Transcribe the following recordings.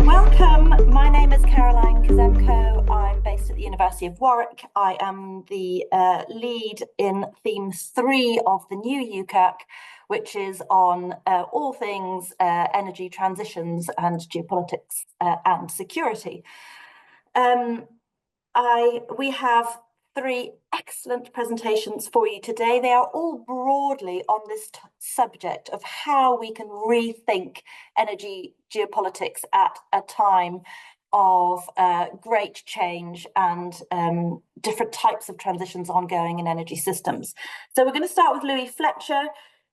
Welcome. My name is Caroline Kazemko. I'm based at the University of Warwick. I am the lead in theme 3 of the new UKERC, which is on all things energy transitions and geopolitics and security. We have 3 excellent presentations for you today. They are all broadly on this subject of how we can rethink energy geopolitics at a time of great change and different types of transitions ongoing in energy systems. So we're going to start with Louis Fletcher,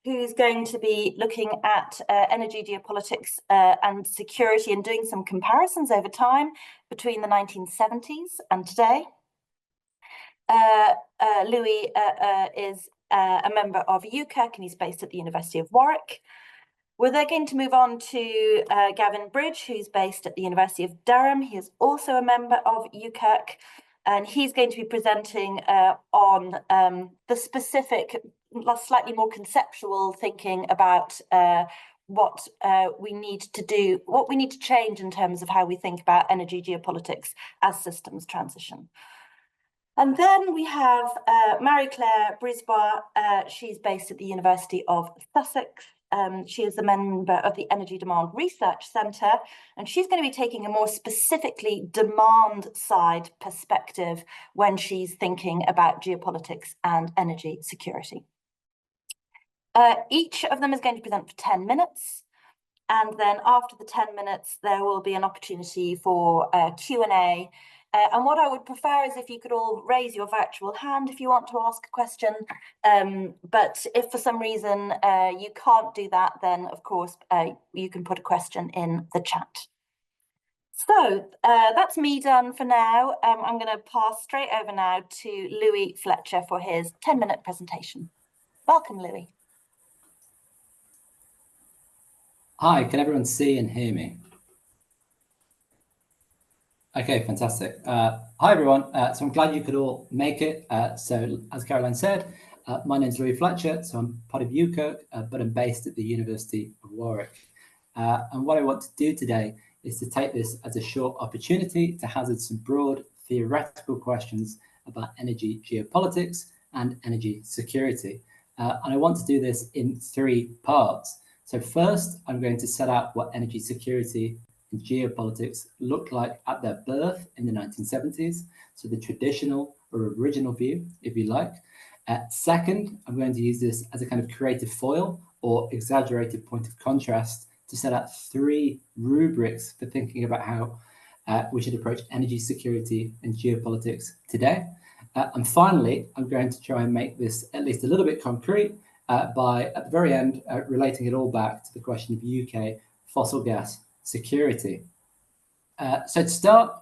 who's going to be looking at energy geopolitics and security and doing some comparisons over time between the 1970s and today. Louis is a member of UKERC and he's based at the University of Warwick. We're then going to move on to Gavin Bridge, who's based at the University of Durham. He is also a member of UKERC, and he's going to be presenting on the specific, slightly more conceptual thinking about what we need to do, what we need to change in terms of how we think about energy geopolitics as systems transition. And then we have Marie-Claire Brisbois. She's based at the University of Sussex. She is a member of the Energy Demand Research Centre, and she's going to be taking a more specifically demand side perspective when she's thinking about geopolitics and energy security. Each of them is going to present for 10 minutes. And then after the 10 minutes, there will be an opportunity for Q&A. And what I would prefer is if you could all raise your virtual hand if you want to ask a question. But if for some reason you can't do that, then of course you can put a question in the chat. So that's me done for now. I'm going to pass straight over now to Louis Fletcher for his 10-minute presentation. Welcome, Louis. Hi, can everyone see and hear me? Okay, fantastic. Hi, everyone. So I'm glad you could all make it. So as Caroline said, my name is Louis Fletcher. So I'm part of UKERC, but I'm based at the University of Warwick. And what I want to do today is to take this as a short opportunity to hazard some broad theoretical questions about energy geopolitics and energy security. And I want to do this in 3 parts. So first, I'm going to set out what energy security and geopolitics looked like at their birth in the 1970s, so the traditional or original view, if you like. Second, I'm going to use this as a kind of creative foil or exaggerated point of contrast to set out 3 rubrics for thinking about how we should approach energy security and geopolitics today. And finally, I'm going to try and make this at least a little bit concrete by, at the very end, relating it all back to the question of UK fossil gas security. So to start,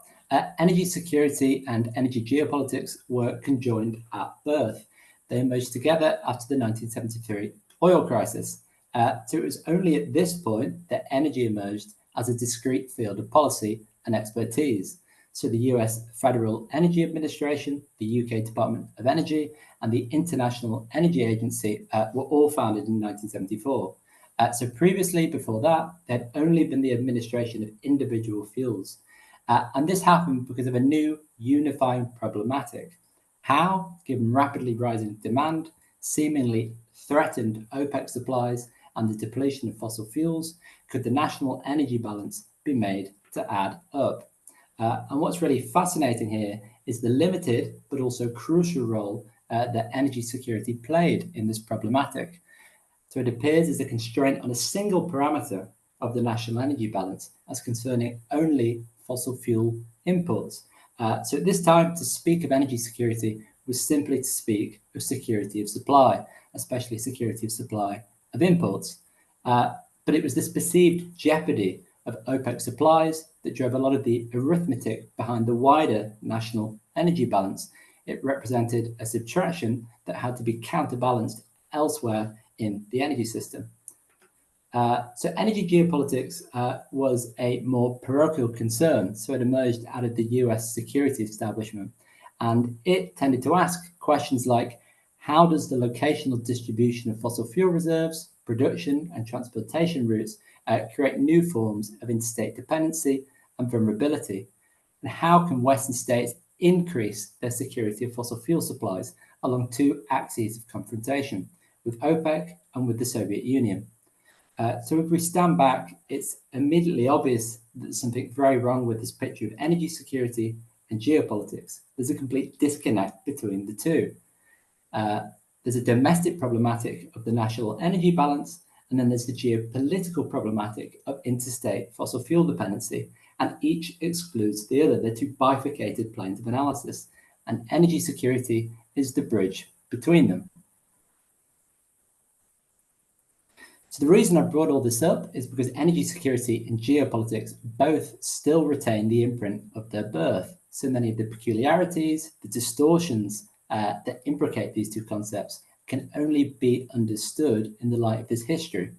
energy security and energy geopolitics were conjoined at birth. They emerged together after the 1973 oil crisis. So it was only at this point that energy emerged as a discrete field of policy and expertise. So the US Federal Energy Administration, the UK Department of Energy, and the International Energy Agency were all founded in 1974. So previously, before that, there had only been the administration of individual fuels. And this happened because of a new unifying problematic. How, given rapidly rising demand, seemingly threatened OPEC supplies, and the depletion of fossil fuels, could the national energy balance be made to add up? And what's really fascinating here is the limited but also crucial role that energy security played in this problematic. So it appears as a constraint on a single parameter of the national energy balance as concerning only fossil fuel imports. So at this time, to speak of energy security was simply to speak of security of supply, especially security of supply of imports. But it was this perceived jeopardy of OPEC supplies that drove a lot of the arithmetic behind the wider national energy balance. It represented a subtraction that had to be counterbalanced elsewhere in the energy system. So energy geopolitics was a more parochial concern. So it emerged out of the US security establishment. And it tended to ask questions like, how does the locational distribution of fossil fuel reserves production and transportation routes create new forms of interstate dependency and vulnerability? And how can Western states increase their security of fossil fuel supplies along two axes of confrontation, with OPEC and with the Soviet Union? So if we stand back, it's immediately obvious that there's something very wrong with this picture of energy security and geopolitics. There's a complete disconnect between the two. There's a domestic problematic of the national energy balance, and then there's the geopolitical problematic of interstate fossil fuel dependency, and each excludes the other. They're two bifurcated planes of analysis, and energy security is the bridge between them. So the reason I brought all this up is because energy security and geopolitics both still retain the imprint of their birth. So many of the peculiarities, the distortions that implicate these two concepts can only be understood in the light of this history.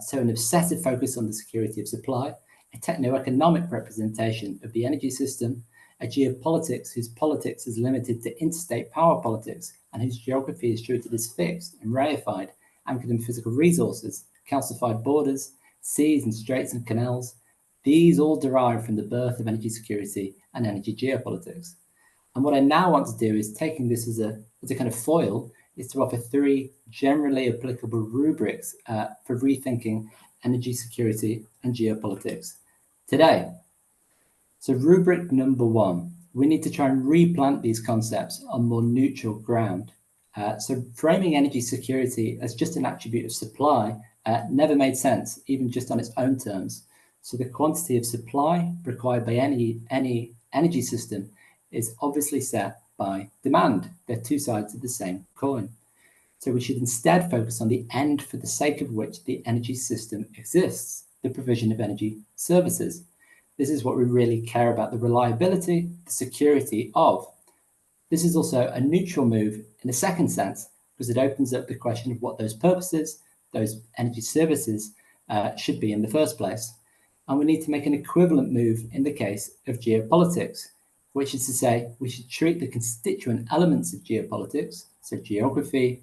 So an obsessive focus on the security of supply, a techno-economic representation of the energy system, a geopolitics whose politics is limited to interstate power politics and whose geography is treated as fixed and reified, anchored in physical resources, calcified borders, seas and straits and canals. These all derive from the birth of energy security and energy geopolitics. And what I now want to do is, taking this as a kind of foil, is to offer three generally applicable rubrics for rethinking energy security and geopolitics today. So rubric number one, we need to try and replant these concepts on more neutral ground. So framing energy security as just an attribute of supply never made sense, even just on its own terms. So the quantity of supply required by any energy system is obviously set by demand. They're two sides of the same coin. So we should instead focus on the end for the sake of which the energy system exists, the provision of energy services. This is what we really care about, the reliability, the security of. This is also a neutral move in a second sense, because it opens up the question of what those purposes, those energy services should be in the first place. And we need to make an equivalent move in the case of geopolitics, which is to say we should treat the constituent elements of geopolitics, so geography,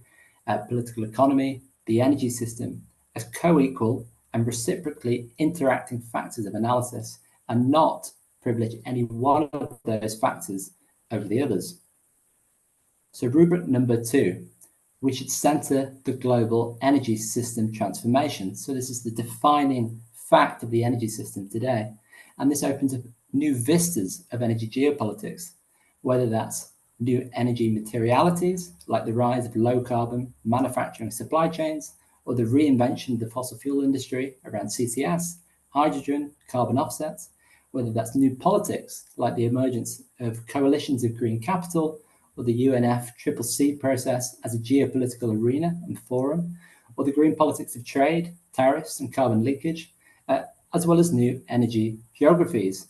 political economy, the energy system, as co-equal and reciprocally interacting factors of analysis, and not privilege any one of those factors over the others. So rubric number two, we should center the global energy system transformation. So this is the defining fact of the energy system today. And this opens up new vistas of energy geopolitics, whether that's new energy materialities, like the rise of low carbon manufacturing supply chains, or the reinvention of the fossil fuel industry around CCS, hydrogen, carbon offsets, whether that's new politics, like the emergence of coalitions of green capital, or the UNFCCC process as a geopolitical arena and forum, or the green politics of trade, tariffs and carbon leakage, as well as new energy geographies,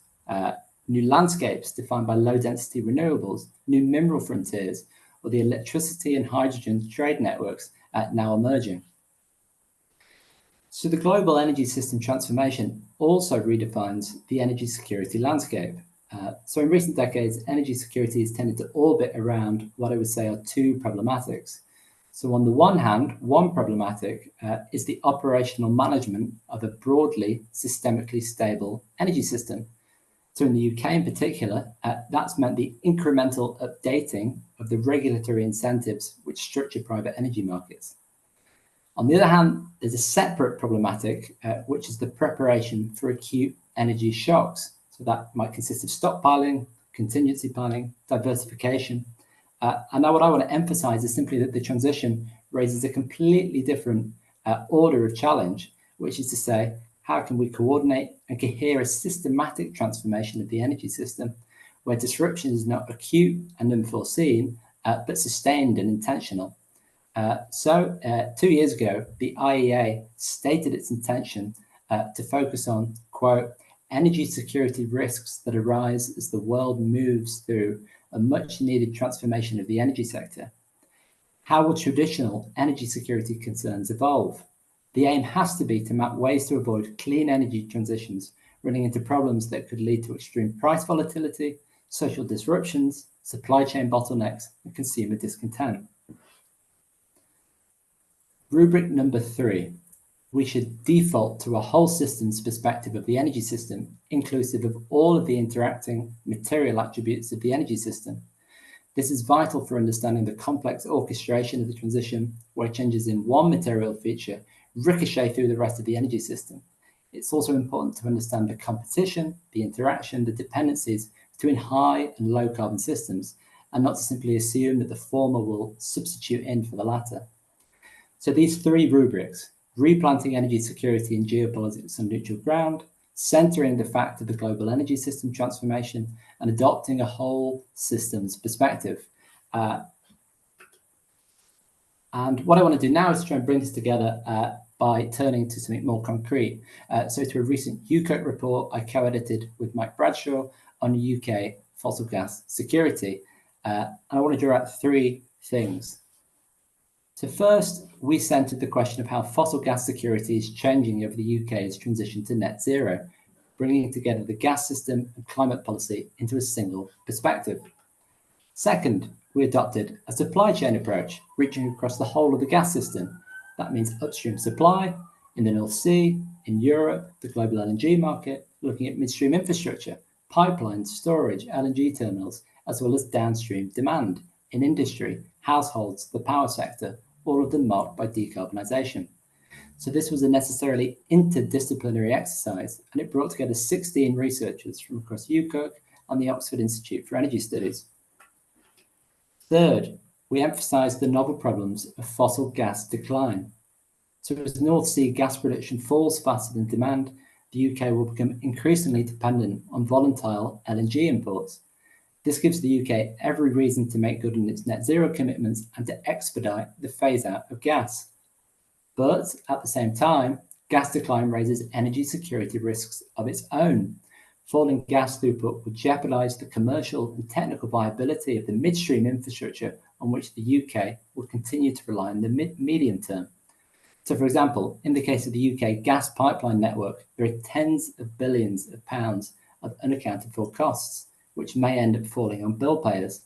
new landscapes defined by low-density renewables, new mineral frontiers, or the electricity and hydrogen trade networks now emerging. So the global energy system transformation also redefines the energy security landscape. So in recent decades, energy security has tended to orbit around what I would say are two problematics. So on the one hand, one problematic is the operational management of a broadly systemically stable energy system. So in the UK in particular, that's meant the incremental updating of the regulatory incentives which structure private energy markets. On the other hand, there's a separate problematic, which is the preparation for acute energy shocks. So that might consist of stockpiling, contingency planning, diversification. And now what I want to emphasize is simply that the transition raises a completely different order of challenge, which is to say, how can we coordinate and cohere a systematic transformation of the energy system where disruption is not acute and unforeseen, but sustained and intentional? So 2 years ago, the IEA stated its intention to focus on, quote, energy security risks that arise as the world moves through a much needed transformation of the energy sector. How will traditional energy security concerns evolve? The aim has to be to map ways to avoid clean energy transitions running into problems that could lead to extreme price volatility, social disruptions, supply chain bottlenecks, and consumer discontent. Rubric number 3. We should default to a whole systems perspective of the energy system, inclusive of all of the interacting material attributes of the energy system. This is vital for understanding the complex orchestration of the transition, where changes in one material feature ricochet through the rest of the energy system. It's also important to understand the competition, the interaction, the dependencies between high and low carbon systems, and not to simply assume that the former will substitute in for the latter. So these 3 rubrics: replanting energy security in geopolitics on neutral ground, centering the fact of the global energy system transformation, and adopting a whole systems perspective. And what I want to do now is try and bring this together by turning to something more concrete. So to a recent UKERC report I co-edited with Mike Bradshaw on UK fossil gas security. And I want to draw out 3 things. So first, we centered the question of how fossil gas security is changing over the UK's transition to net zero, bringing together the gas system and climate policy into a single perspective. Second, we adopted a supply chain approach, reaching across the whole of the gas system. That means upstream supply in the North Sea, in Europe, the global LNG market, looking at midstream infrastructure, pipelines, storage, LNG terminals, as well as downstream demand in industry, households, the power sector, all of them marked by decarbonisation. So this was a necessarily interdisciplinary exercise, and it brought together 16 researchers from across UKERC and the Oxford Institute for Energy Studies. Third, we emphasised the novel problems of fossil gas decline. So as North Sea gas production falls faster than demand, the UK will become increasingly dependent on volatile LNG imports. This gives the UK every reason to make good on its net zero commitments and to expedite the phase out of gas. But at the same time, gas decline raises energy security risks of its own. Falling gas throughput would jeopardise the commercial and technical viability of the midstream infrastructure on which the UK will continue to rely in the medium term. So, for example, in the case of the UK gas pipeline network, there are tens of billions of pounds of unaccounted for costs, which may end up falling on bill payers.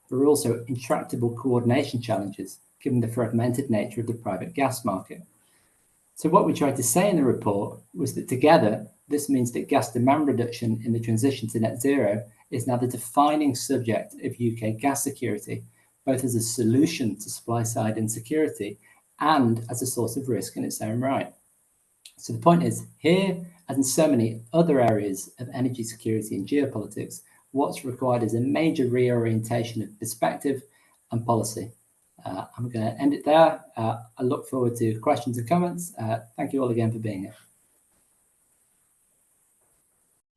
There are also intractable coordination challenges, given the fragmented nature of the private gas market. So what we tried to say in the report was that together, this means that gas demand reduction in the transition to net zero is now the defining subject of UK gas security, both as a solution to supply side insecurity and as a source of risk in its own right. So the point is, here, as in so many other areas of energy security and geopolitics, what's required is a major reorientation of perspective and policy. I'm going to end it there. I look forward to questions and comments. Thank you all again for being here.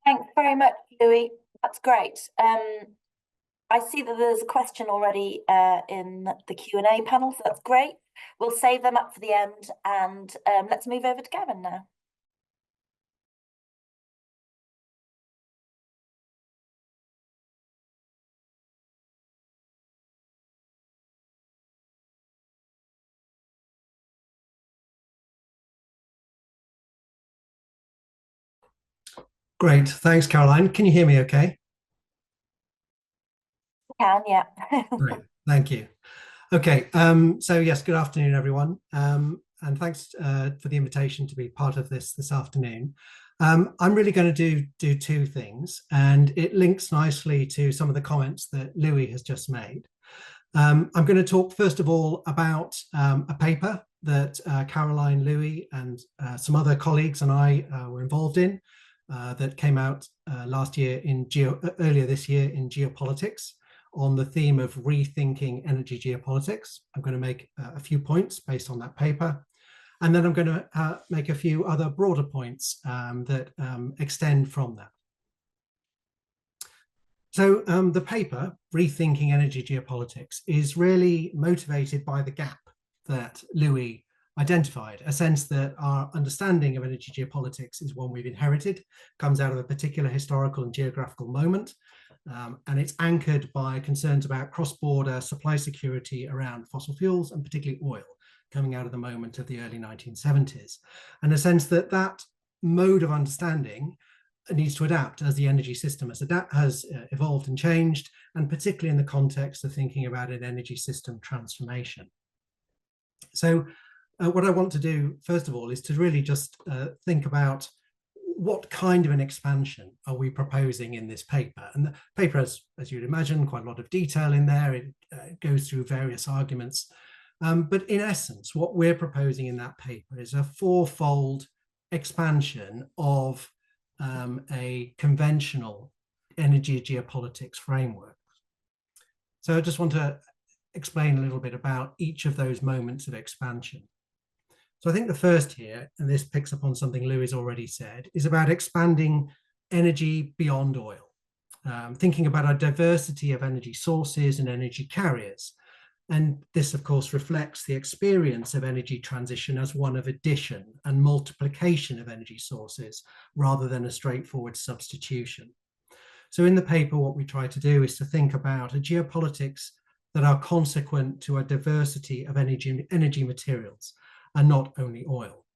Thanks very much, Louis. That's great. I see that there's a question already in the Q&A panel, so that's great. We'll save them up for the end, and let's move over to Gavin now. Great, thanks, Caroline. Can you hear me okay? Can, yeah. Great, thank you. Okay, so yes, good afternoon, everyone. And thanks for the invitation to be part of this afternoon. I'm really going to do 2 things, and it links nicely to some of the comments that Louis has just made. I'm going to talk first of all about a paper that Caroline, Louis, and some other colleagues and I were involved in that came out earlier this year in Geopolitics on the theme of rethinking energy geopolitics. I'm going to make a few points based on that paper. And then I'm going to make a few other broader points that extend from that. So the paper, Rethinking Energy Geopolitics, is really motivated by the gap that Louis identified, a sense that our understanding of energy geopolitics is one we've inherited, comes out of a particular historical and geographical moment, and it's anchored by concerns about cross-border supply security around fossil fuels and particularly oil, coming out of the moment of the early 1970s, and a sense that that mode of understanding needs to adapt as the energy system has evolved and changed, and particularly in the context of thinking about an energy system transformation. So what I want to do, first of all, is to really just think about what kind of an expansion are we proposing in this paper. And the paper has, as you'd imagine, quite a lot of detail in there. It goes through various arguments. But in essence, what we're proposing in that paper is a fourfold expansion of a conventional energy geopolitics framework. So I just want to explain a little bit about each of those moments of expansion. So I think the first here, and this picks up on something Louis already said, is about expanding energy beyond oil, thinking about our diversity of energy sources and energy carriers. And this, of course, reflects the experience of energy transition as one of addition and multiplication of energy sources, rather than a straightforward substitution. So in the paper, what we try to do is to think about a geopolitics that are consequent to a diversity of energy materials, and not only oil.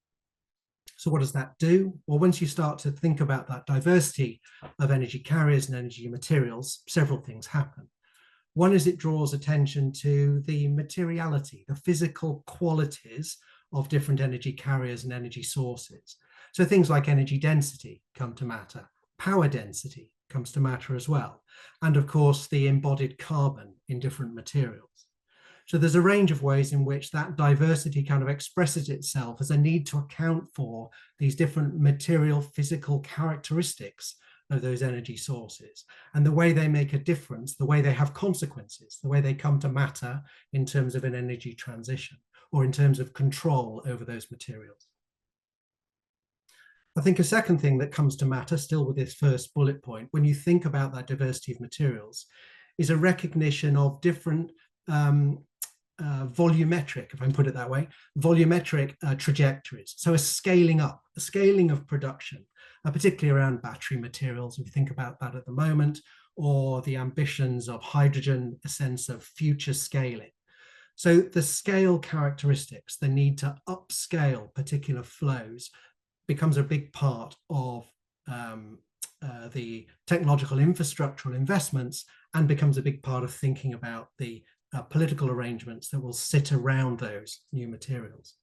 So what does that do? Well, once you start to think about that diversity of energy carriers and energy materials, several things happen. One is it draws attention to the materiality, the physical qualities of different energy carriers and energy sources. So things like energy density come to matter, power density comes to matter as well, and of course the embodied carbon in different materials. So there's a range of ways in which that diversity kind of expresses itself as a need to account for these different material physical characteristics of those energy sources, and the way they make a difference, the way they have consequences, the way they come to matter in terms of an energy transition or in terms of control over those materials. I think a second thing that comes to matter, still with this first bullet point, when you think about that diversity of materials, is a recognition of different volumetric, if I can put it that way, volumetric trajectories. So a scaling up, a scaling of production, particularly around battery materials, if you think about that at the moment, or the ambitions of hydrogen, a sense of future scaling. So the scale characteristics, the need to upscale particular flows, becomes a big part of the technological infrastructural investments, and becomes a big part of thinking about the political arrangements that will sit around those new materials.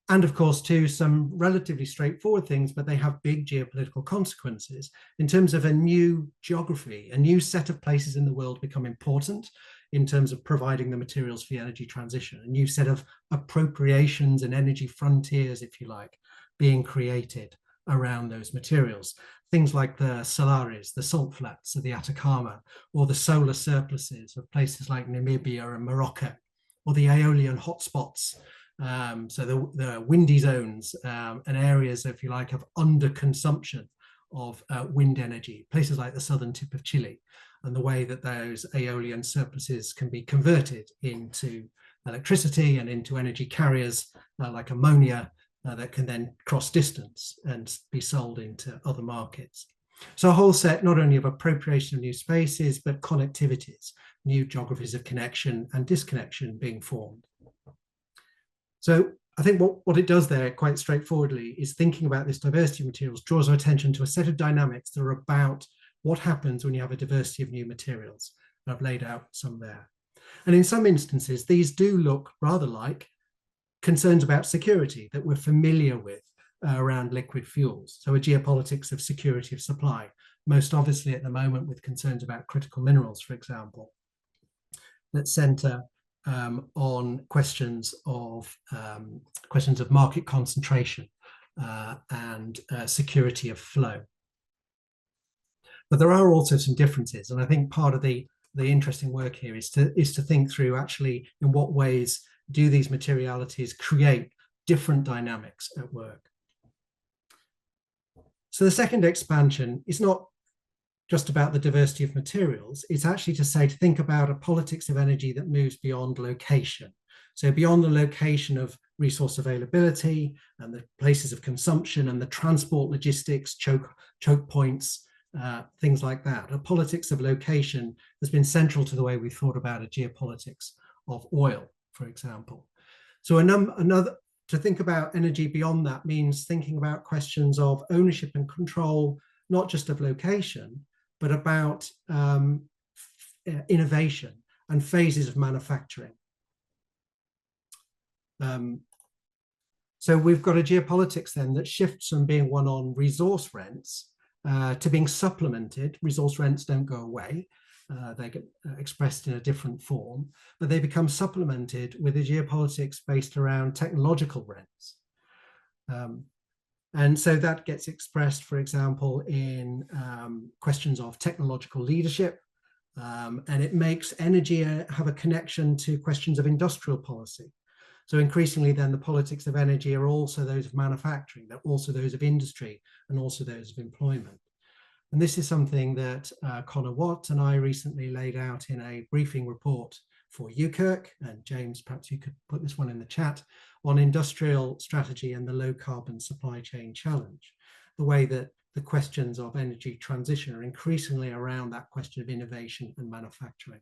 And of course, too, some relatively straightforward things, but they have big geopolitical consequences in terms of a new geography, a new set of places in the world become important in terms of providing the materials for the energy transition, a new set of appropriations and energy frontiers, if you like, being created around those materials. Things like the salaries, the salt flats of the Atacama, or the solar surpluses of places like Namibia and Morocco, or the aeolian hotspots, so the windy zones and areas, if you like, of underconsumption of wind energy, places like the southern tip of Chile, and the way that those aeolian surpluses can be converted into electricity and into energy carriers like ammonia, that can then cross distance and be sold into other markets. So a whole set not only of appropriation of new spaces, but connectivities, new geographies of connection and disconnection being formed. So I think what it does there quite straightforwardly is thinking about this diversity of materials draws our attention to a set of dynamics that are about what happens when you have a diversity of new materials. And I've laid out some there. And in some instances, these do look rather like concerns about security that we're familiar with around liquid fuels. So a geopolitics of security of supply, most obviously at the moment with concerns about critical minerals, for example, that center on questions of market concentration and security of flow. But there are also some differences, and I think part of the interesting work here is to think through actually in what ways do these materialities create different dynamics at work. So the second expansion is not just about the diversity of materials, it's actually to think about a politics of energy that moves beyond location. So beyond the location of resource availability and the places of consumption and the transport logistics, choke points, things like that. A politics of location has been central to the way we thought about a geopolitics of oil, for example. So to think about energy beyond that means thinking about questions of ownership and control, not just of location, but about innovation and phases of manufacturing. So we've got a geopolitics then that shifts from being one on resource rents to being supplemented. Resource rents don't go away. They get expressed in a different form, but they become supplemented with a geopolitics based around technological rents. And so that gets expressed, for example, in questions of technological leadership, and it makes energy have a connection to questions of industrial policy. So increasingly then the politics of energy are also those of manufacturing, they're also those of industry, and also those of employment. And this is something that Connor Watt and I recently laid out in a briefing report for UKERC, and James, perhaps you could put this one in the chat, on industrial strategy and the low carbon supply chain challenge, the way that the questions of energy transition are increasingly around that question of innovation and manufacturing.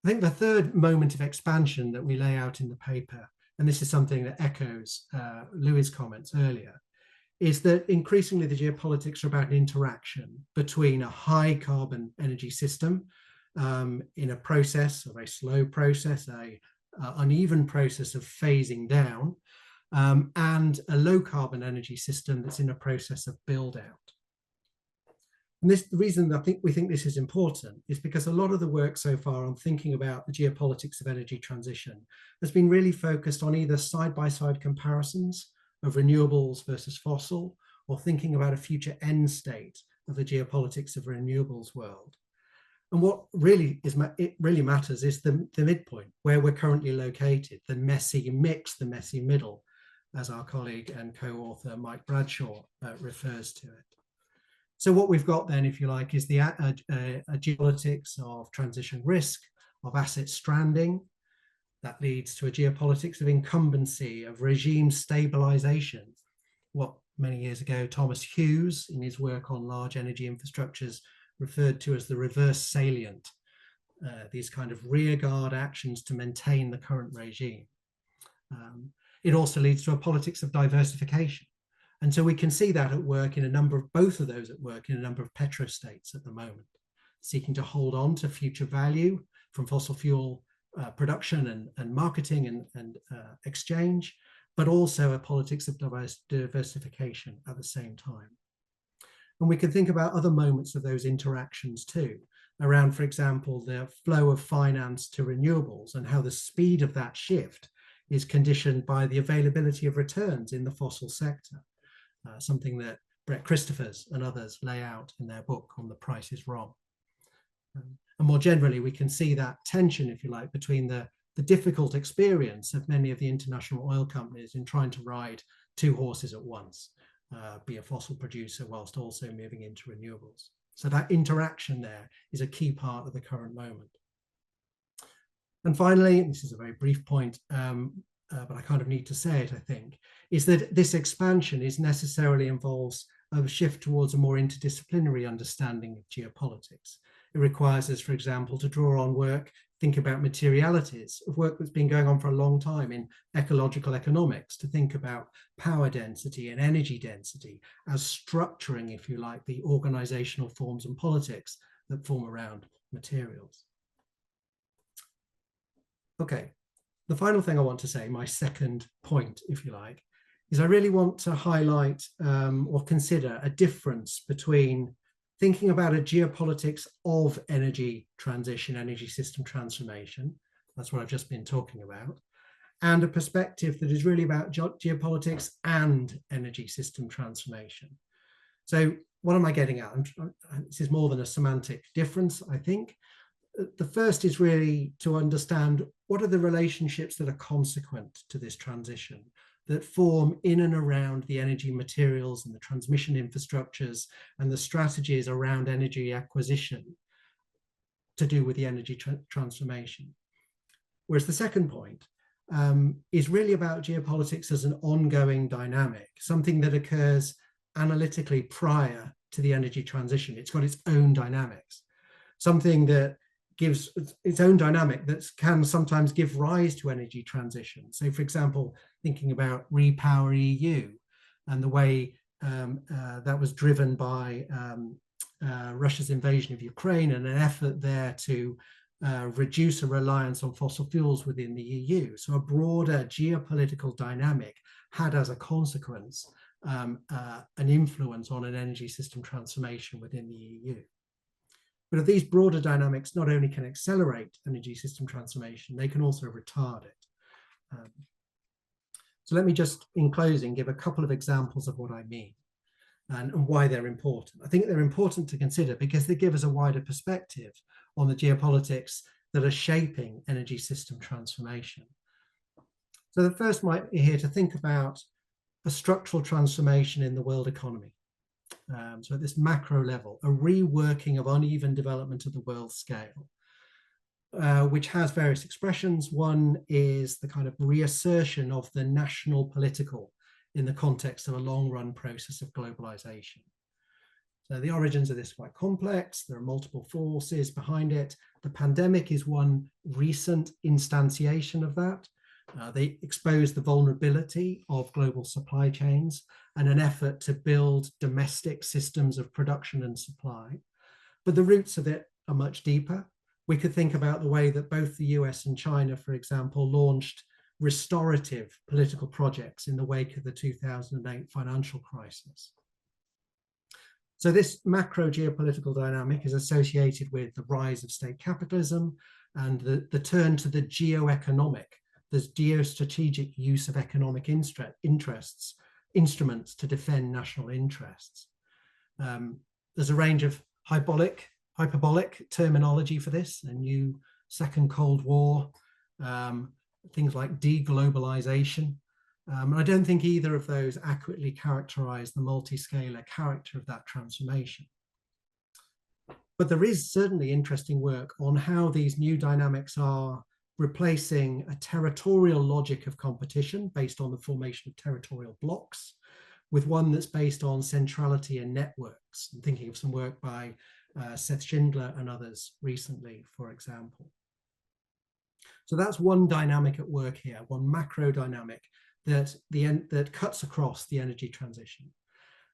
I think the third moment of expansion that we lay out in the paper, and this is something that echoes Louis' comments earlier, is that increasingly the geopolitics are about an interaction between a high carbon energy system in a process, a very slow process, a uneven process of phasing down, and a low carbon energy system that's in a process of build out. And the reason we think this is important is because a lot of the work so far on thinking about the geopolitics of energy transition has been really focused on either side-by-side comparisons of renewables versus fossil, or thinking about a future end state of the geopolitics of renewables world. And what really matters is the midpoint, where we're currently located, the messy mix, the messy middle, as our colleague and co-author Mike Bradshaw refers to it. So what we've got then, if you like, is the geopolitics of transition risk, of asset stranding. That leads to a geopolitics of incumbency, of regime stabilization. What many years ago Thomas Hughes, in his work on large energy infrastructures, referred to as the reverse salient, these kind of rearguard actions to maintain the current regime. It also leads to a politics of diversification. And so we can see that at work in a number of, both of those at work in a number of petrostates at the moment, seeking to hold on to future value from fossil fuel production and marketing and exchange, but also a politics of diversification at the same time. And we can think about other moments of those interactions too, around, for example, the flow of finance to renewables and how the speed of that shift is conditioned by the availability of returns in the fossil sector, something that Brett Christophers and others lay out in their book on The Price is Wrong. And more generally, we can see that tension, if you like, between the difficult experience of many of the international oil companies in trying to ride two horses at once, be a fossil producer whilst also moving into renewables. So that interaction there is a key part of the current moment. And finally, and this is a very brief point, but I kind of need to say it, I think, is that this expansion necessarily involves a shift towards a more interdisciplinary understanding of geopolitics. It requires us, for example, to draw on work, think about materialities of work that's been going on for a long time in ecological economics, to think about power density and energy density as structuring, if you like, the organizational forms and politics that form around materials. Okay, the final thing I want to say, my second point, if you like, is I really want to highlight or consider a difference between thinking about a geopolitics of energy transition, energy system transformation, that's what I've just been talking about, and a perspective that is really about geopolitics and energy system transformation. So what am I getting at? This is more than a semantic difference, I think. The first is really to understand what are the relationships that are consequent to this transition, that form in and around the energy materials and the transmission infrastructures and the strategies around energy acquisition to do with the energy transformation. Whereas the second point is really about geopolitics as an ongoing dynamic, something that occurs analytically prior to the energy transition. It's got its own dynamics, something that gives its own dynamic that can sometimes give rise to energy transition. So, for example, thinking about Repower EU and the way that was driven by Russia's invasion of Ukraine and an effort there to reduce a reliance on fossil fuels within the EU. So a broader geopolitical dynamic had as a consequence an influence on an energy system transformation within the EU. But if these broader dynamics not only can accelerate energy system transformation, they can also retard it. So let me just, in closing, give a couple of examples of what I mean and why they're important. I think they're important to consider because they give us a wider perspective on the geopolitics that are shaping energy system transformation. So the first might be here to think about a structural transformation in the world economy. So at this macro level, a reworking of uneven development at the world scale, which has various expressions. One is the kind of reassertion of the national political in the context of a long-run process of globalization. So the origins of this are quite complex. There are multiple forces behind it. The pandemic is one recent instantiation of that. They expose the vulnerability of global supply chains and an effort to build domestic systems of production and supply. But the roots of it are much deeper. We could think about the way that both the US and China, for example, launched restorative political projects in the wake of the 2008 financial crisis. So this macro geopolitical dynamic is associated with the rise of state capitalism and the turn to the geoeconomic, this geostrategic use of economic instruments to defend national interests. There's a range of hyperbolic terminology for this, a new second Cold War, things like deglobalization. And I don't think either of those accurately characterize the multi-scalar character of that transformation. But there is certainly interesting work on how these new dynamics are replacing a territorial logic of competition based on the formation of territorial blocks with one that's based on centrality and networks. I'm thinking of some work by Seth Schindler and others recently, for example. So that's one dynamic at work here, one macro dynamic that cuts across the energy transition.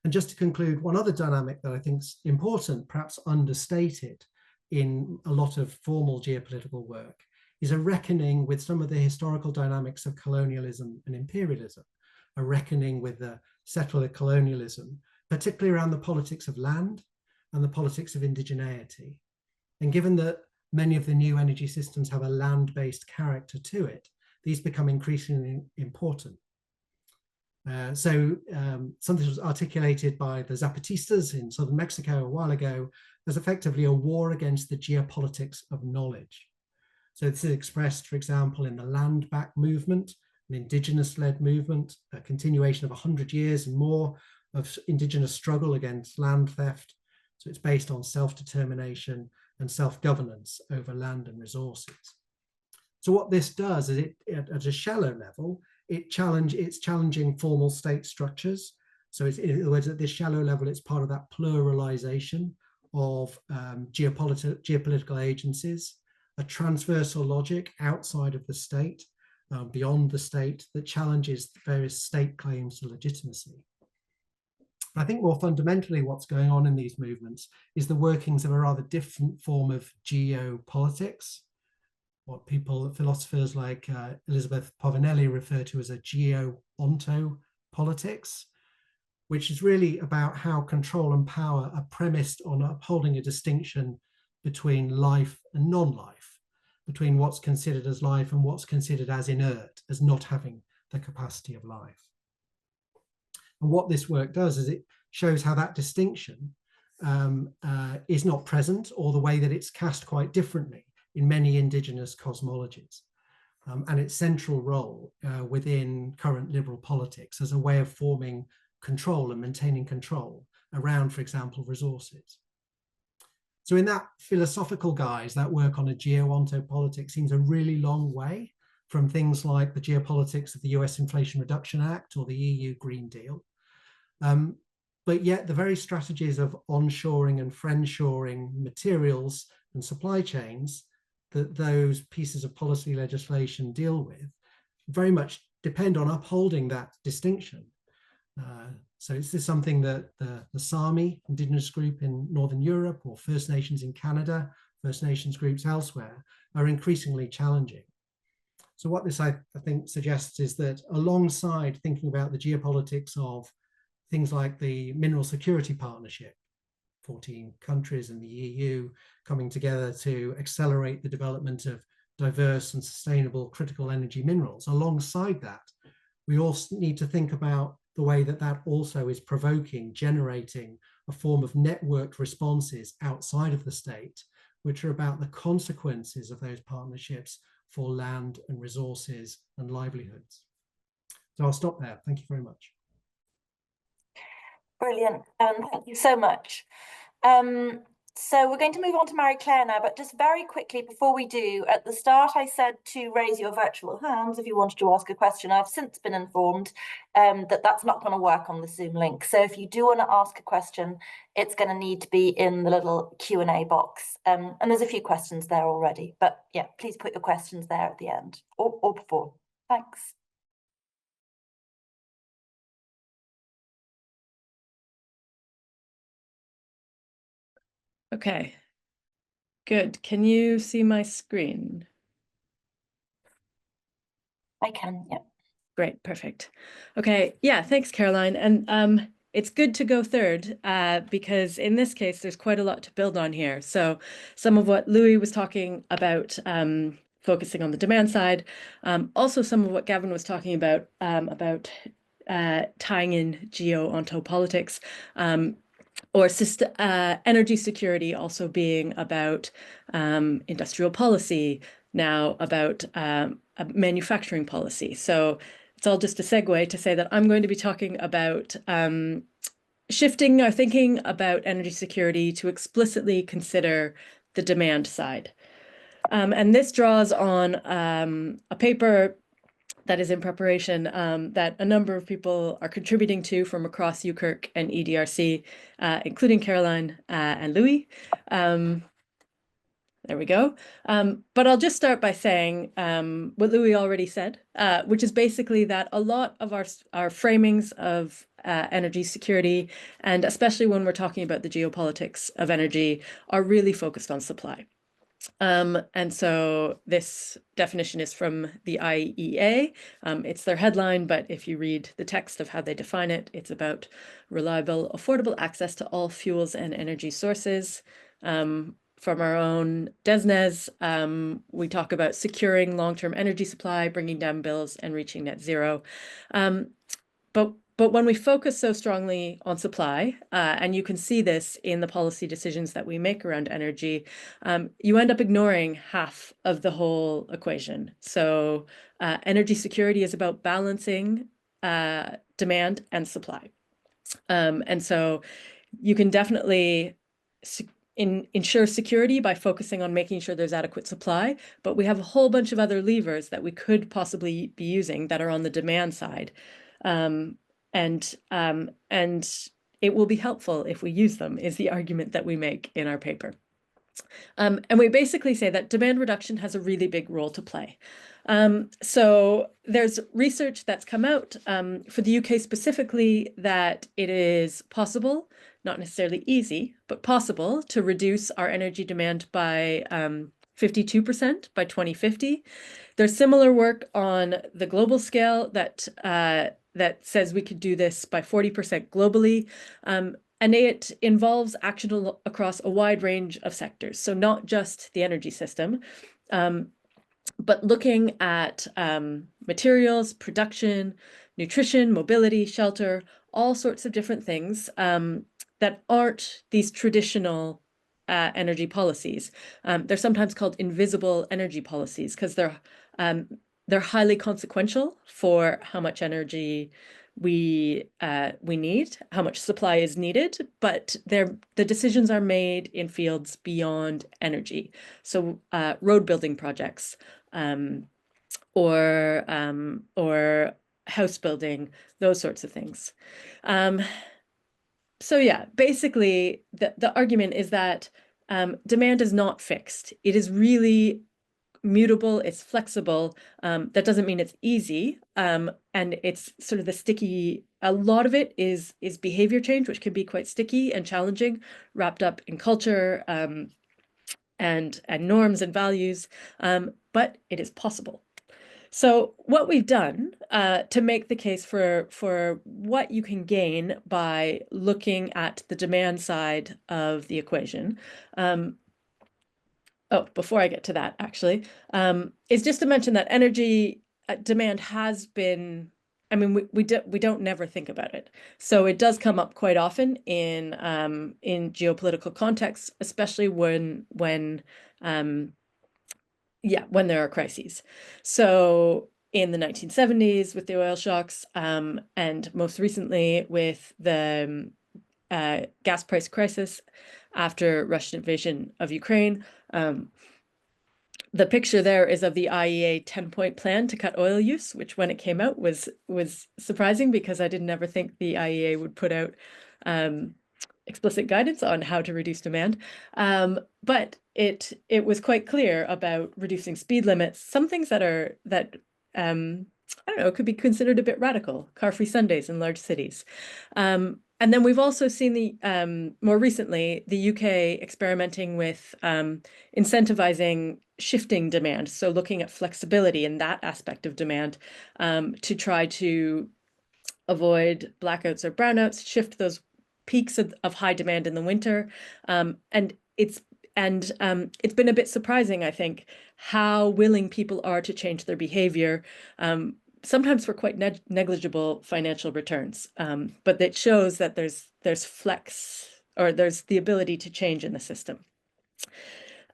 And just to conclude, one other dynamic that I think is important, perhaps understated in a lot of formal geopolitical work, is a reckoning with some of the historical dynamics of colonialism and imperialism, a reckoning with the settler colonialism, particularly around the politics of land and the politics of indigeneity. And given that many of the new energy systems have a land-based character to it, these become increasingly important. Something was articulated by the Zapatistas in southern Mexico a while ago as effectively a war against the geopolitics of knowledge. So this is expressed, for example, in the land back movement, an indigenous-led movement, a continuation of 100 years and more of indigenous struggle against land theft. So it's based on self-determination and self-governance over land and resources. So what this does is it, at a shallow level, it's challenging formal state structures. So it's, in other words, at this shallow level, it's part of that pluralization of geopolitical agencies, a transversal logic outside of the state, beyond the state, that challenges various state claims to legitimacy. But I think more fundamentally what's going on in these movements is the workings of a rather different form of geopolitics, what philosophers like Elizabeth Povinelli refer to as a geo-ontopolitics, which is really about how control and power are premised on upholding a distinction between life and non-life, between what's considered as life and what's considered as inert, as not having the capacity of life. And what this work does is it shows how that distinction is not present, or the way that it's cast quite differently in many indigenous cosmologies, and its central role within current liberal politics as a way of forming control and maintaining control around, for example, resources. So in that philosophical guise, that work on a geo-ontopolitics seems a really long way from things like the geopolitics of the US Inflation Reduction Act or the EU Green Deal. But yet the very strategies of onshoring and friendshoring materials and supply chains that those pieces of policy legislation deal with very much depend on upholding that distinction. So is this something that the Sami indigenous group in Northern Europe or First Nations in Canada First Nations groups elsewhere, are increasingly challenging. So what this, I think, suggests is that alongside thinking about the geopolitics of things like the Mineral Security Partnership, 14 countries in the EU coming together to accelerate the development of diverse and sustainable critical energy minerals, alongside that, we also need to think about the way that that also is provoking, generating a form of networked responses outside of the state, which are about the consequences of those partnerships for land and resources and livelihoods. So I'll stop there. Thank you very much. Brilliant. Thank you so much. So we're going to move on to Marie-Claire now, but just very quickly before we do, at the start I said to raise your virtual hands if you wanted to ask a question. I've since been informed that that's not going to work on the Zoom link. So if you do want to ask a question, it's going to need to be in the little Q&A box. And there's a few questions there already, but yeah, please put your questions there at the end or before. Thanks. Okay, good. Can you see my screen? I can, yeah. Great, perfect. Okay, yeah, thanks, Caroline. And it's good to go third because in this case, there's quite a lot to build on here. So some of what Louis was talking about, focusing on the demand side, also some of what Gavin was talking about tying in onto politics, or energy security also being about industrial policy, now about manufacturing policy. So it's all just a segue to say that I'm going to be talking about shifting our thinking about energy security to explicitly consider the demand side. And this draws on a paper that is in preparation that a number of people are contributing to from across UKERC and EDRC, including Caroline and Louis. There we go. But I'll just start by saying what Louis already said, which is basically that a lot of our framings of energy security, and especially when we're talking about the geopolitics of energy, are really focused on supply. And so this definition is from the IEA. It's their headline, but if you read the text of how they define it, it's about reliable, affordable access to all fuels and energy sources. From our own DESNZ, we talk about securing long-term energy supply, bringing down bills, and reaching net zero. But when we focus so strongly on supply, and you can see this in the policy decisions that we make around energy, you end up ignoring half of the whole equation. So energy security is about balancing demand and supply. And so you can definitely ensure security by focusing on making sure there's adequate supply, but we have a whole bunch of other levers that we could possibly be using that are on the demand side. And it will be helpful if we use them, is the argument that we make in our paper. And we basically say that demand reduction has a really big role to play. So there's research that's come out for the UK specifically that it is possible, not necessarily easy, but possible to reduce our energy demand by 52% by 2050. There's similar work on the global scale that says we could do this by 40% globally. And it involves action across a wide range of sectors. So not just the energy system, but looking at materials, production, nutrition, mobility, shelter, all sorts of different things that aren't these traditional energy policies. They're sometimes called invisible energy policies because they're highly consequential for how much energy we need, how much supply is needed, but the decisions are made in fields beyond energy. So road building projects or house building, those sorts of things. So yeah, basically the argument is that demand is not fixed. It is really mutable, it's flexible. That doesn't mean it's easy. And it's sort of the sticky, a lot of it is behavior change, which can be quite sticky and challenging, wrapped up in culture and norms and values, but it is possible. So what we've done to make the case for what you can gain by looking at the demand side of the equation, before I get to that, actually, is just to mention that energy demand has been, I mean, we don't never think about it. So it does come up quite often in geopolitical contexts, especially when there are crises. So in the 1970s with the oil shocks, and most recently with the gas price crisis after Russian invasion of Ukraine. The picture there is of the IEA 10-point plan to cut oil use, which when it came out was surprising because I didn't ever think the IEA would put out explicit guidance on how to reduce demand. But it was quite clear about reducing speed limits, some things that I don't know, could be considered a bit radical, car-free Sundays in large cities. And then we've also seen the more recently the UK experimenting with incentivizing shifting demand, so looking at flexibility in that aspect of demand to try to avoid blackouts or brownouts, shift those peaks of high demand in the winter, and it's been a bit surprising, I think, how willing people are to change their behavior. Sometimes for quite negligible financial returns, but that shows that there's flex, or there's the ability to change in the system.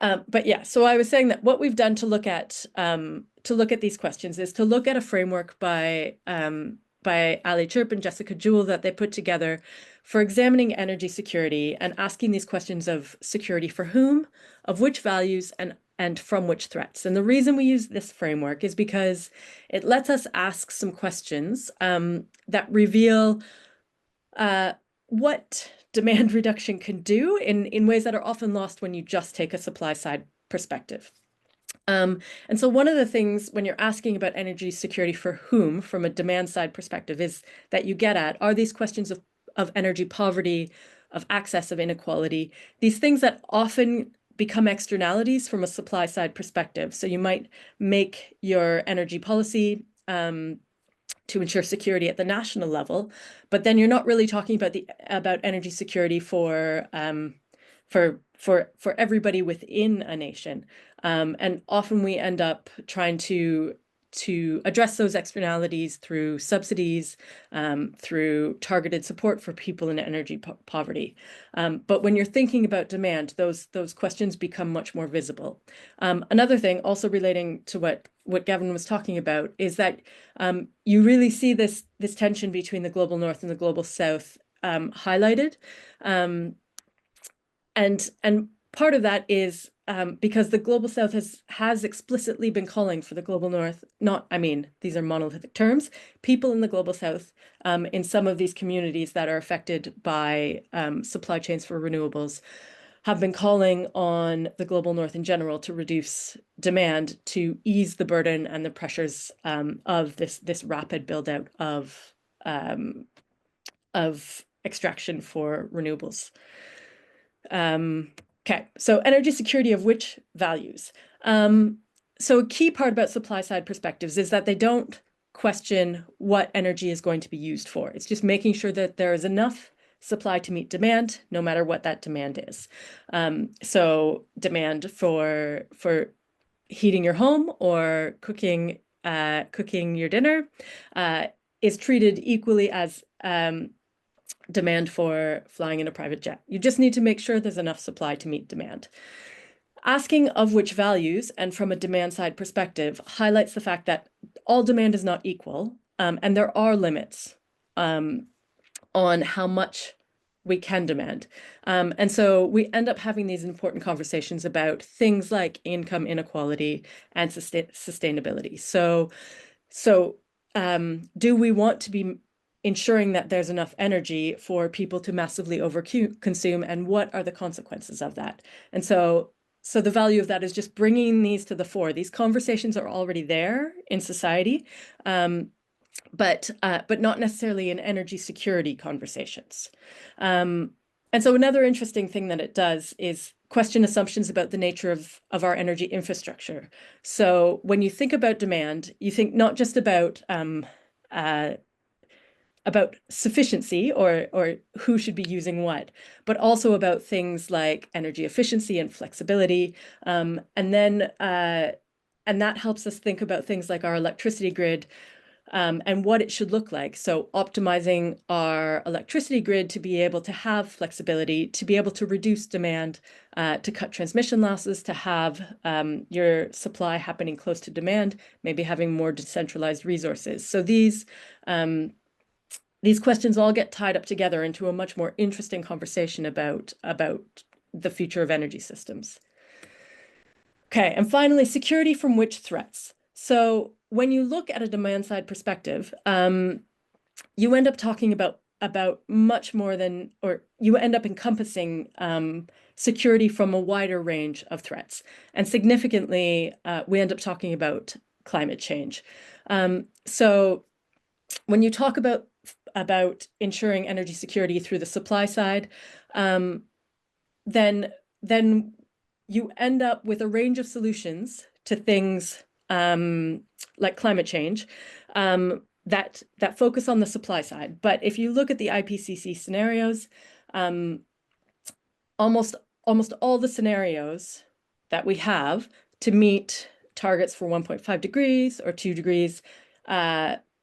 But yeah, so I was saying that what we've done to look at these questions is to look at a framework by Ali Chirp and Jessica Jewell that they put together for examining energy security and asking these questions of security for whom, of which values, and from which threats. And the reason we use this framework is because it lets us ask some questions that reveal what demand reduction can do in ways that are often lost when you just take a supply side perspective. And so one of the things when you're asking about energy security for whom from a demand side perspective is that you get at, are these questions of energy poverty, of access, of inequality, these things that often become externalities from a supply side perspective. So you might make your energy policy to ensure security at the national level, but then you're not really talking about energy security for everybody within a nation. And often we end up trying to address those externalities through subsidies, through targeted support for people in energy poverty. But when you're thinking about demand, those questions become much more visible. Another thing also relating to what Gavin was talking about is that you really see this tension between the global north and the global south highlighted. And part of that is because the global south has explicitly been calling for the global north, these are monolithic terms, people in the global south in some of these communities that are affected by supply chains for renewables have been calling on the global north in general to reduce demand, to ease the burden and the pressures of this rapid build out of extraction for renewables. Okay, so energy security of which values? So a key part about supply side perspectives is that they don't question what energy is going to be used for. It's just making sure that there is enough supply to meet demand, no matter what that demand is. So demand for heating your home or cooking your dinner is treated equally as demand for flying in a private jet. You just need to make sure there's enough supply to meet demand. Asking of which values and from a demand side perspective highlights the fact that all demand is not equal, and there are limits on how much we can demand. And so we end up having these important conversations about things like income inequality and sustainability. So do we want to be ensuring that there's enough energy for people to massively overconsume, and what are the consequences of that? And so the value of that is just bringing these to the fore. These conversations are already there in society, but not necessarily in energy security conversations. And And so another interesting thing that it does is question assumptions about the nature of our energy infrastructure. So when you think about demand, you think not just about sufficiency or who should be using what, but also about things like energy efficiency and flexibility. And that helps us think about things like our electricity grid and what it should look like. So optimizing our electricity grid to be able to have flexibility, to be able to reduce demand, to cut transmission losses, to have your supply happening close to demand, maybe having more decentralized resources. So these questions all get tied up together into a much more interesting conversation about the future of energy systems. Okay, and finally, security from which threats? So when you look at a demand side perspective, you end up talking about much more than, or you end up encompassing security from a wider range of threats. And significantly, we end up talking about climate change. So when you talk about ensuring energy security through the supply side, then you end up with a range of solutions to things like climate change that focus on the supply side. But if you look at the IPCC scenarios, almost all the scenarios that we have to meet targets for 1.5 degrees or 2 degrees